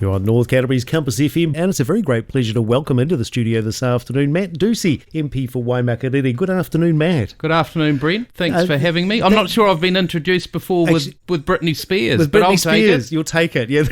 You're on North Canterbury's Campus FM, and it's a very great pleasure to welcome into the studio this afternoon Matt Doocey, MP for Waimakariri. Good afternoon, Matt. Good afternoon, Brent. Thanks for having me. I'm not sure I've been introduced before with Britney Spears, with but Britney I'll Spears, take it. You'll take it, yeah.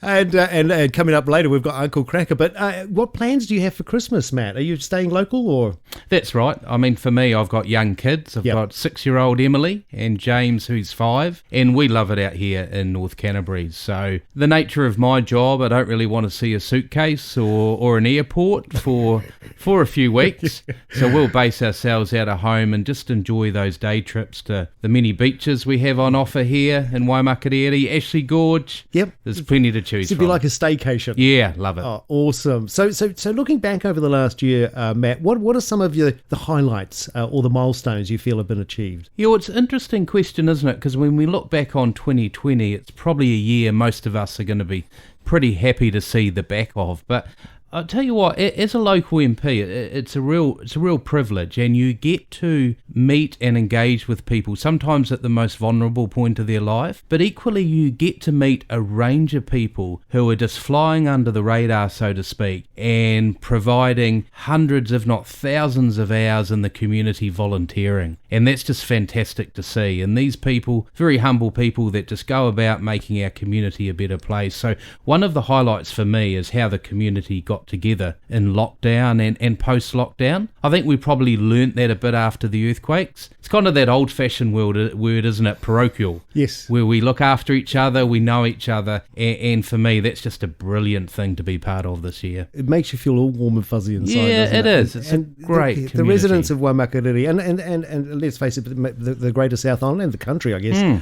and coming up later, we've got Uncle Cracker. But what plans do you have for Christmas, Matt? Are you staying local or? That's right. I mean, for me, I've got young kids. I've got 6-year-old Emily and James, who's 5, and we love it out here in North Canterbury. So the nature of my job, I don't really want to see a suitcase or an airport for a few weeks. So we'll base ourselves out of home and just enjoy those day trips to the many beaches we have on offer here in Waimakariri, Ashley Gorge. Yep. There's plenty to choose It'd from. be like a staycation. Yeah, love it. Oh, awesome. So looking back over the last year, Matt, what are some of the highlights or the milestones you feel have been achieved? Yeah, well, it's an interesting question, isn't it? Because when we look back on 2020, it's probably a year most of us are going to be pretty happy to see the back of. But I'll tell you what, as a local MP, it's a real privilege, and you get to meet and engage with people, sometimes at the most vulnerable point of their life, but equally you get to meet a range of people who are just flying under the radar, so to speak, and providing hundreds, if not thousands of hours in the community volunteering. And that's just fantastic to see. And these people, very humble people that just go about making our community a better place. So one of the highlights for me is how the community got together in lockdown and post-lockdown. I think we probably learnt that a bit after the earthquakes. It's kind of that old-fashioned word, isn't it? Parochial. Yes. Where we look after each other, we know each other, and for me, that's just a brilliant thing to be part of this year. It makes you feel all warm and fuzzy inside, yeah, doesn't it is. It's a great community. The residents of Waimakariri, and let's face it, the greater South Island and the country, I guess,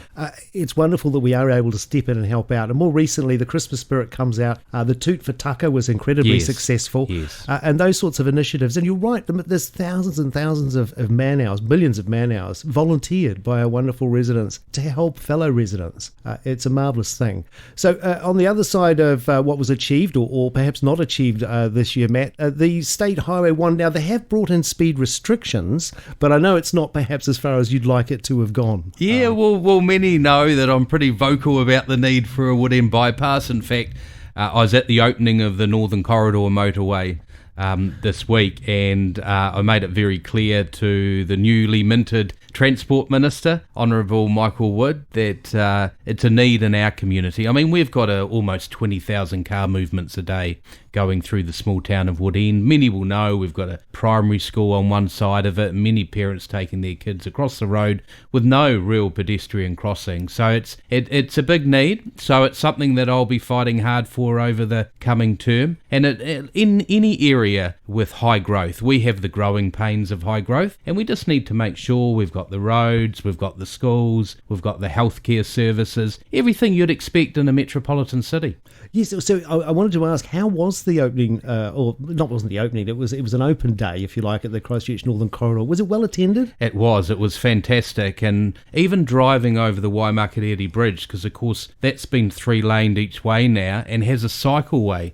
it's wonderful that we are able to step in and help out. And more recently, the Christmas spirit comes out. The Toot for Tucker was incredibly successful. Yes. And those sorts of initiatives. And you're right, there's thousands and thousands of man-hours, millions of man-hours volunteered by our wonderful residents to help fellow residents. It's a marvellous thing. So on the other side of what was achieved or perhaps not achieved this year, Matt, the State Highway 1, now they have brought in speed restrictions, but I know it's not perhaps as far as you'd like it to have gone. Yeah, well, many know that I'm pretty vocal about the need for a wood end bypass. In fact, I was at the opening of the Northern Corridor motorway this week, and I made it very clear to the newly minted Transport Minister, Honourable Michael Wood, that it's a need in our community. I mean, we've got almost 20,000 car movements a day going through the small town of Woodend. Many will know we've got a primary school on one side of it, many parents taking their kids across the road with no real pedestrian crossing. So it's a big need. So it's something that I'll be fighting hard for over the coming term. And in any area with high growth, we have the growing pains of high growth, and we just need to make sure we've got the roads, we've got the schools, we've got the healthcare services, everything you'd expect in a metropolitan city. Yes, so I wanted to ask, how was the opening, or not wasn't the opening, it was an open day, if you like, at the Christchurch Northern Corridor. Was it well attended? It was fantastic, and even driving over the Waimakariri Bridge, because of course that's been 3-laned each way now and has a cycleway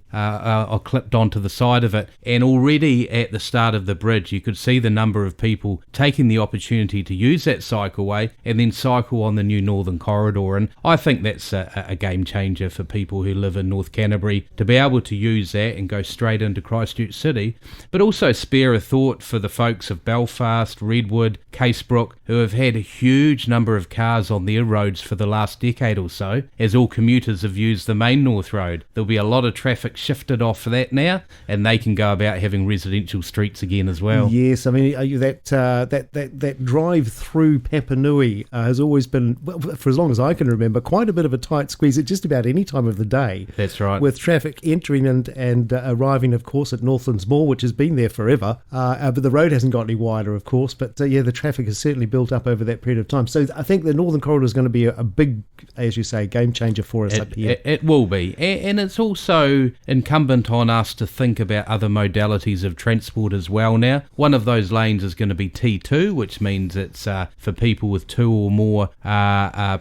clipped onto the side of it, and already at the start of the bridge you could see the number of people taking the opportunity to use that cycleway and then cycle on the new Northern Corridor. And I think that's a game changer for people who live in North Canterbury, to be able to use that and go straight into Christchurch City, but also spare a thought for the folks of Belfast, Redwood, Casebrook, who have had a huge number of cars on their roads for the last decade or so, as all commuters have used the main North Road. There'll be a lot of traffic shifted off for that now, and they can go about having residential streets again as well. Yes, I mean that drive through Papanui has always been, well, for as long as I can remember, quite a bit of a tight squeeze at just about any time of the day. That's right. With traffic entering and arriving, of course, at Northlands Mall, which has been there forever, but the road hasn't got any wider, of course. But the traffic has certainly built up over that period of time. So I think the Northern Corridor is going to be a big, as you say, game changer for us up here. It will be, and it's also incumbent on us to think about other modalities of transport as well now. One of those lanes is going to be T2, which means it's for people with 2 or more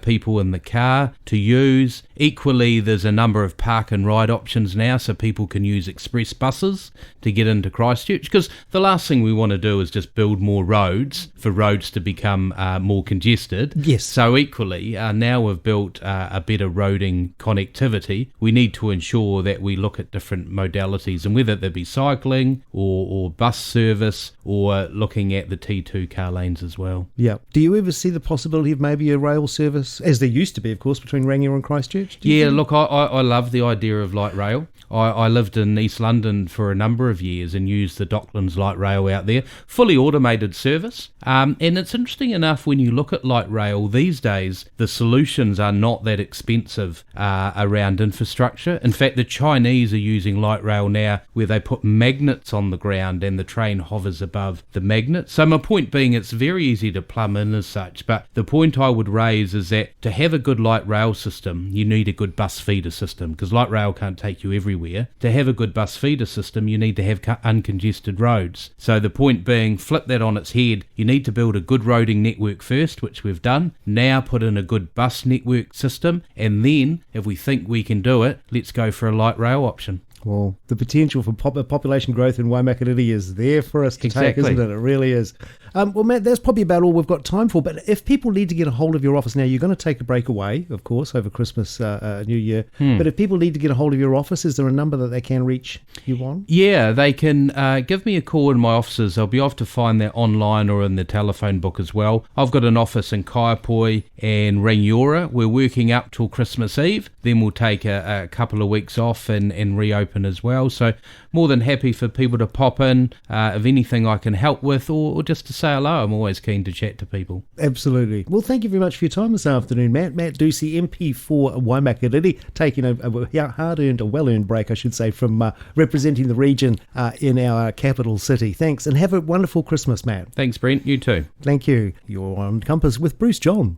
people in the car to use. Equally, there's a number of park and ride options now, so people can can use express buses to get into Christchurch, because the last thing we want to do is just build more roads for roads to become more congested. Yes. So equally, now we've built a better roading connectivity, we need to ensure that we look at different modalities, and whether that be cycling or bus service, or looking at the T2 car lanes as well. Yeah. Do you ever see the possibility of maybe a rail service, as there used to be, of course, between Rangiora and Christchurch? Yeah, look, I love the idea of light rail. I lived in East London for a number of years and used the Docklands light rail out there, fully automated service. And it's interesting enough, when you look at light rail these days, the solutions are not that expensive around infrastructure. In fact, the Chinese are using light rail now where they put magnets on the ground and the train hovers above the magnet. So my point being, it's very easy to plumb in as such, but the point I would raise is that to have a good light rail system, you need a good bus feeder system, because light rail can't take you everywhere. To have a good bus feeder system, you need to have uncongested roads. So the point being, flip that on its head, you need to build a good roading network first, which we've done. Now put in a good bus network system, and then, if we think we can do it, let's go for a light rail option. Well, the potential for population growth in Waimakariri is there for us to take, isn't it? It really is. Well, Matt, that's probably about all we've got time for. But if people need to get a hold of your office now, you're going to take a break away, of course, over Christmas, New Year. But if people need to get a hold of your office, is there a number that they can reach you on? Yeah, they can give me a call in my offices. I'll be able to find that online or in the telephone book as well. I've got an office in Kaiapoi and Rangiora. We're working up till Christmas Eve. Then we'll take a couple of weeks off and reopen as well. So more than happy for people to pop in if anything I can help with, or just to say hello. I'm always keen to chat to people. Absolutely. Well, thank you very much for your time this afternoon, Matt. Matt Doocey, MP for Waimakariri, taking a hard-earned, a well-earned break, I should say, from representing the region in our capital city. Thanks, and have a wonderful Christmas, Matt. Thanks, Brent. You too. Thank you. You're on Compass with Bruce John.